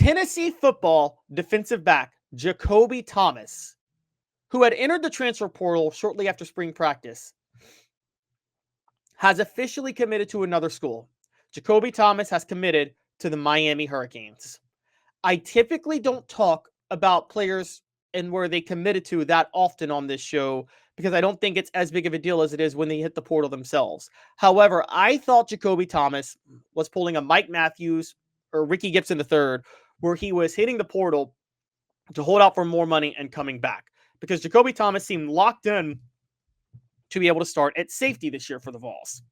Tennessee football defensive back Jacobe Thomas, who had entered the transfer portal shortly after spring practice, has officially committed to another school. Jacobe Thomas has committed to the Miami Hurricanes. I typically don't talk about players and where they committed to that often on this show because I don't think it's as big of a deal as it is when they hit the portal themselves. However, I thought Jacobe Thomas was pulling a Mike Matthews or Ricky Gibson III, where he was hitting the portal to hold out for more money and coming back, because Jacobe Thomas seemed locked in to be able to start at safety this year for the Vols.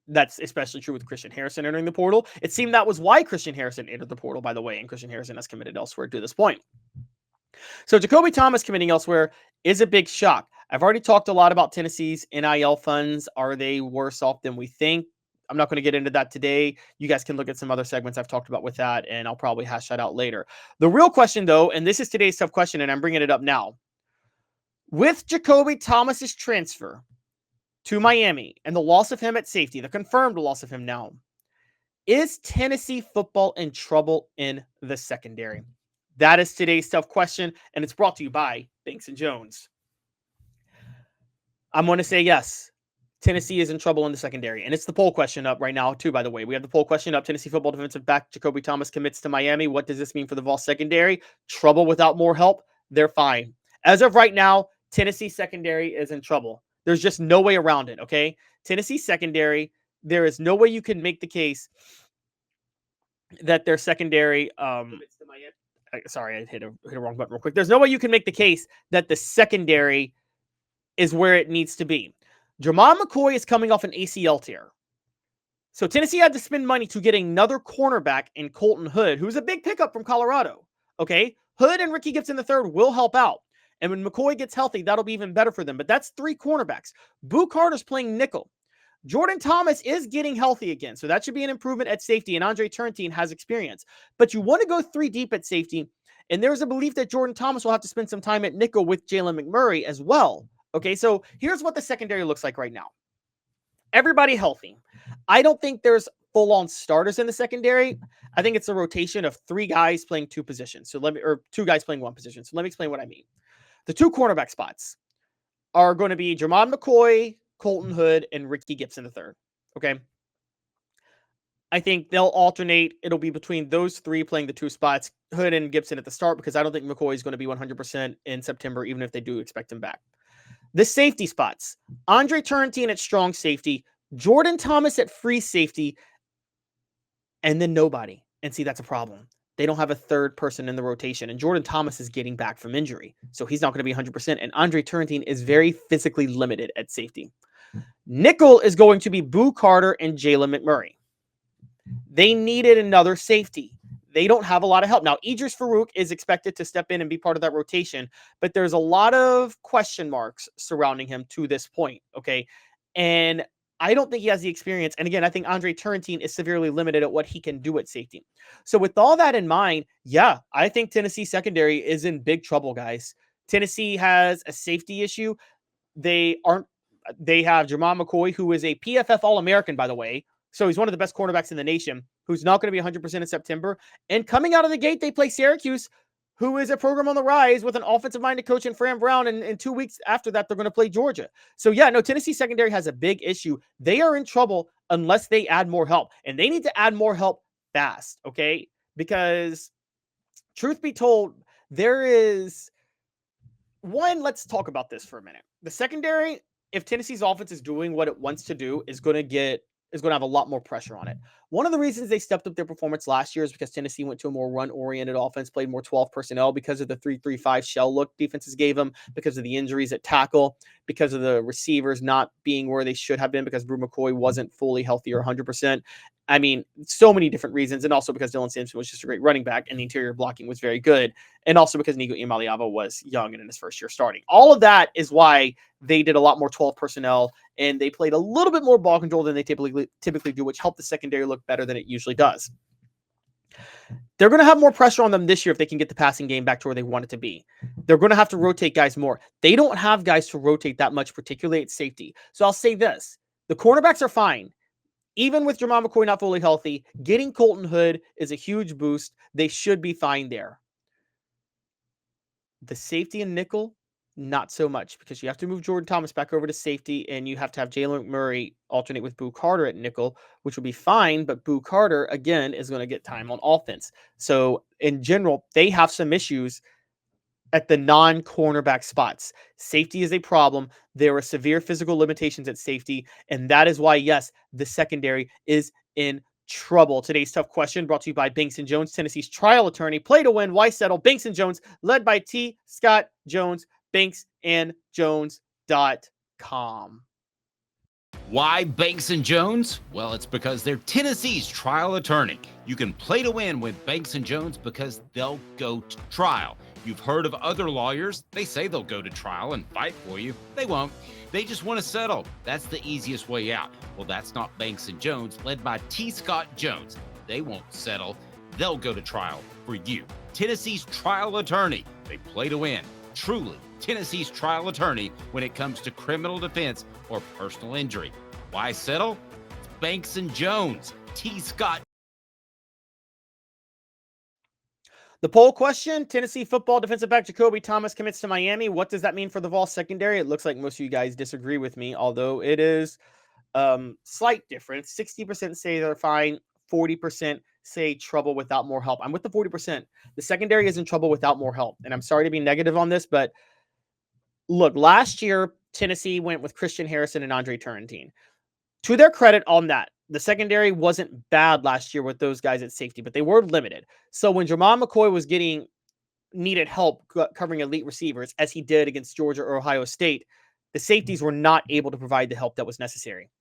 That's especially true with Christian Harrison entering the portal. It seemed that was why Christian Harrison entered the portal, by the way, and Christian Harrison has committed elsewhere to this point. So Jacobe Thomas committing elsewhere is a big shock. I've already talked a lot about Tennessee's NIL funds. Are they worse off than we think? I'm not going to get into that today. You guys can look at some other segments I've talked about with that, and I'll probably hash that out later. The real question, though, and this is today's tough question, and I'm bringing it up now. With Jacobe Thomas's transfer to Miami and the loss of him at safety, the confirmed loss of him now, is Tennessee football in trouble in the secondary? That is today's tough question, and it's brought to you by Banks & Jones. I'm going to say yes. Tennessee is in trouble in the secondary, and it's the poll question up right now, too, by the way. We have the poll question up. Tennessee football defensive back Jacobe Thomas commits to Miami. What does this mean for the Vols secondary? Trouble without more help? They're fine. As of right now, Tennessee secondary is in trouble. There's just no way around it, okay? Tennessee secondary, there is no way you can make the case that their secondary sorry, I hit a wrong button real quick. There's no way you can make the case that the secondary is where it needs to be. Jermon McCoy is coming off an ACL tear. So Tennessee had to spend money to get another cornerback in Colton Hood, who's a big pickup from Colorado. Okay? Hood and Ricky Gibson III will help out. And when McCoy gets healthy, that'll be even better for them. But that's 3 cornerbacks. Boo Carter's playing nickel. Jordan Thomas is getting healthy again, so that should be an improvement at safety, and Andre Turntine has experience. But you want to go 3 deep at safety, and there's a belief that Jordan Thomas will have to spend some time at nickel with Jalen McMurray as well. Okay, so here's what the secondary looks like right now. Everybody healthy. I don't think there's full-on starters in the secondary. I think it's a rotation of 3 guys playing 2 positions. Or 2 guys playing 1 position. So let me explain what I mean. The 2 cornerback spots are going to be Jermon McCoy, Colton Hood, and Ricky Gibson III. Okay. I think they'll alternate. It'll be between those 3 playing the 2 spots, Hood and Gibson at the start, because I don't think McCoy is going to be 100% in September, even if they do expect him back. The safety spots, Andre Turntine at strong safety, Jordan Thomas at free safety, and then nobody. And see, that's a problem. They don't have a third person in the rotation, and Jordan Thomas is getting back from injury, so he's not going to be 100%, and Andre Turntine is very physically limited at safety. Nickel is going to be Boo Carter and Jalen McMurray. They needed another safety. They don't have a lot of help. Now, Idris Farouk is expected to step in and be part of that rotation, but there's a lot of question marks surrounding him to this point, okay? And I don't think he has the experience. And again, I think Andre Turntine is severely limited at what he can do at safety. So with all that in mind, yeah, I think Tennessee secondary is in big trouble, guys. Tennessee has a safety issue. They have Jermon McCoy, who is a PFF All-American, by the way. So he's one of the best cornerbacks in the nation, who's not going to be 100% in September. And coming out of the gate, they play Syracuse, who is a program on the rise with an offensive-minded coach in Fran Brown. And 2 weeks after that, they're going to play Georgia. So yeah, no, Tennessee secondary has a big issue. They are in trouble unless they add more help. And they need to add more help fast, okay? Because truth be told, let's talk about this for a minute. The secondary, if Tennessee's offense is doing what it wants to do, is going to have a lot more pressure on it. One of the reasons they stepped up their performance last year is because Tennessee went to a more run-oriented offense, played more 12 personnel because of the 3-3-5 shell look defenses gave them, because of the injuries at tackle, because of the receivers not being where they should have been, because Brew McCoy wasn't fully healthy or 100%. I mean, so many different reasons, and also because Dylan Sampson was just a great running back and the interior blocking was very good, and also because Nico Imaliava was young and in his first year starting. All of that is why they did a lot more 12 personnel, and they played a little bit more ball control than they typically do, which helped the secondary look better than it usually does. They're going to have more pressure on them this year if they can get the passing game back to where they want it to be. They're going to have to rotate guys more. They don't have guys to rotate that much, particularly at safety. So I'll say this. The cornerbacks are fine. even with Jamal McCoy not fully healthy, getting Colton Hood is a huge boost. They should be fine there. The safety and nickel, not so much, because you have to move Jordan Thomas back over to safety, and you have to have Jalen McMurray alternate with Boo Carter at nickel, which will be fine. But Boo Carter, again, is going to get time on offense. So in general, they have some issues at the non-cornerback spots. Safety is a problem. There are severe physical limitations at safety, and that is why, yes, the secondary is in trouble. Today's tough question brought to you by Banks & Jones, Tennessee's trial attorney. Play to win. Why settle? Banks & Jones, led by T. Scott Jones, banksandjones.com. Why Banks & Jones? Well, it's because they're Tennessee's trial attorney. You can play to win with Banks & Jones because they'll go to trial. You've heard of other lawyers. They say they'll go to trial and fight for you. They won't. They just want to settle. That's the easiest way out. Well, that's not Banks & Jones, led by T. Scott Jones. They won't settle. They'll go to trial for you. Tennessee's trial attorney. They play to win. Truly Tennessee's trial attorney when it comes to criminal defense or personal injury. Why settle? It's Banks & Jones. T. Scott. The poll question: Tennessee football defensive back Jacobe Thomas commits to Miami. What does that mean for the Vols secondary? It looks like most of you guys disagree with me, although it is slight difference. 60% say they're fine. 40% say trouble without more help. I'm with the 40%. The secondary is in trouble without more help. And I'm sorry to be negative on this, but look, last year, Tennessee went with Christian Harrison and Andre Turrentine. To their credit on that, the secondary wasn't bad last year with those guys at safety, but they were limited. So when Jamal McCoy was getting needed help covering elite receivers, as he did against Georgia or Ohio State, the safeties were not able to provide the help that was necessary.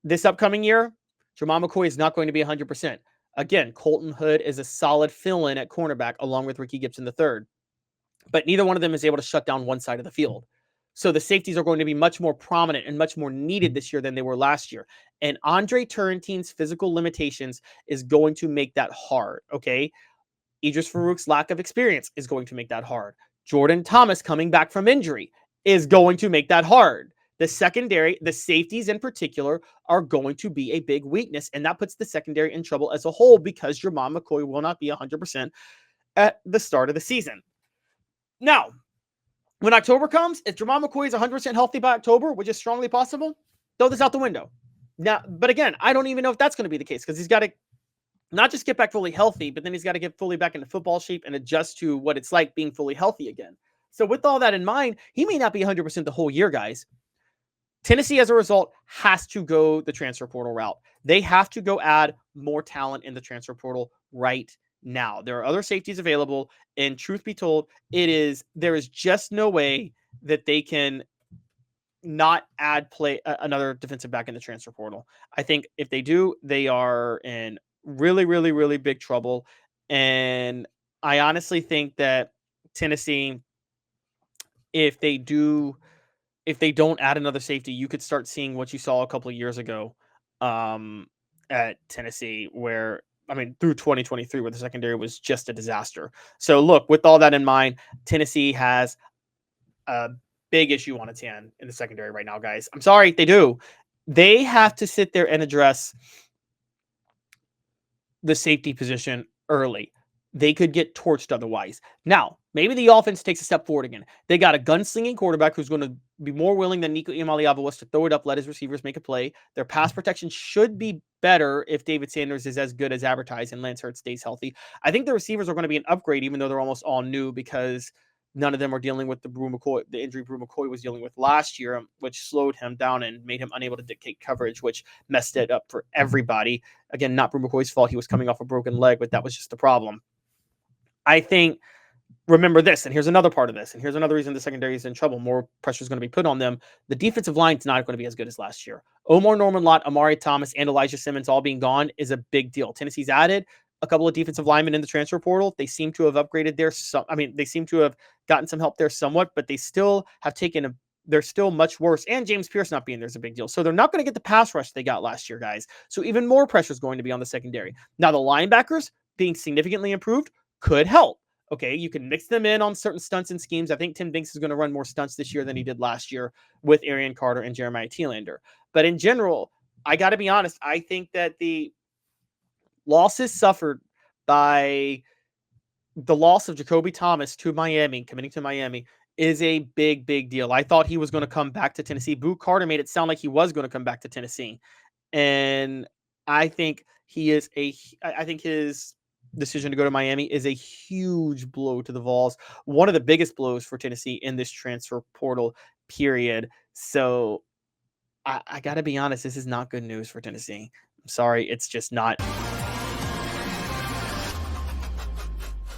This upcoming year, Jamal McCoy is not going to be 100%. Again, Colton Hood is a solid fill-in at cornerback along with Ricky Gibson III. But neither one of them is able to shut down one side of the field. So the safeties are going to be much more prominent and much more needed this year than they were last year. And Andre Turrentine's physical limitations is going to make that hard, okay? Idris Farouk's lack of experience is going to make that hard. Jordan Thomas coming back from injury is going to make that hard. The secondary, the safeties in particular, are going to be a big weakness, and that puts the secondary in trouble as a whole because Jamal McCoy will not be 100% at the start of the season. Now, when October comes, if Jamal McCoy is 100% healthy by October, which is strongly possible, throw this out the window. Now, but again, I don't even know if that's going to be the case because he's got to not just get back fully healthy, but then he's got to get fully back into football shape and adjust to what it's like being fully healthy again. So with all that in mind, he may not be 100% the whole year, guys. Tennessee, as a result, has to go the transfer portal route. They have to go add more talent in the transfer portal right now. There are other safeties available, and truth be told, there is just no way that they can not add another defensive back in the transfer portal. I think if they do, they are in really, really, really big trouble. And I honestly think that Tennessee, if they don't add another safety, you could start seeing what you saw a couple of years ago at Tennessee, where, I mean, through 2023, where the secondary was just a disaster. So look, with all that in mind, Tennessee has a big issue on its hand in the secondary right now, guys. I'm sorry, they do. They have to sit there and address the safety position early. They could get torched otherwise. Now, maybe the offense takes a step forward again. They got a gunslinging quarterback who's going to be more willing than Nico Iamaleava was to throw it up, let his receivers make a play. Their pass protection should be better if David Sanders is as good as advertised and Lance Hurts stays healthy. I think the receivers are going to be an upgrade, even though they're almost all new, because none of them are dealing with the injury Brew McCoy was dealing with last year, which slowed him down and made him unable to dictate coverage, which messed it up for everybody. Again, not Brew McCoy's fault. He was coming off a broken leg, but that was just the problem. I think, remember this, and here's another part of this, and here's another reason the secondary is in trouble. More pressure is going to be put on them. The defensive line is not going to be as good as last year. Omar Norman-Lott, Amari Thomas, and Elijah Simmons all being gone is a big deal. Tennessee's added a couple of defensive linemen in the transfer portal. They seem to have upgraded they seem to have gotten some help there somewhat, but they still have they're still much worse. And James Pierce not being there is a big deal. So they're not going to get the pass rush they got last year, guys. So even more pressure is going to be on the secondary. Now, the linebackers being significantly improved could help. Okay, you can mix them in on certain stunts and schemes. I think Tim Binks is going to run more stunts this year than he did last year with Arian Carter and Jeremiah Thielander. But in general, I got to be honest. I think that the losses suffered by the loss of Jacobe Thomas to Miami, committing to Miami, is a big, big deal. I thought he was going to come back to Tennessee. Boot Carter made it sound like he was going to come back to Tennessee. And I think I think his decision to go to Miami is a huge blow to the Vols. One of the biggest blows for Tennessee in this transfer portal period. So I got to be honest, this is not good news for Tennessee. I'm sorry. It's just not.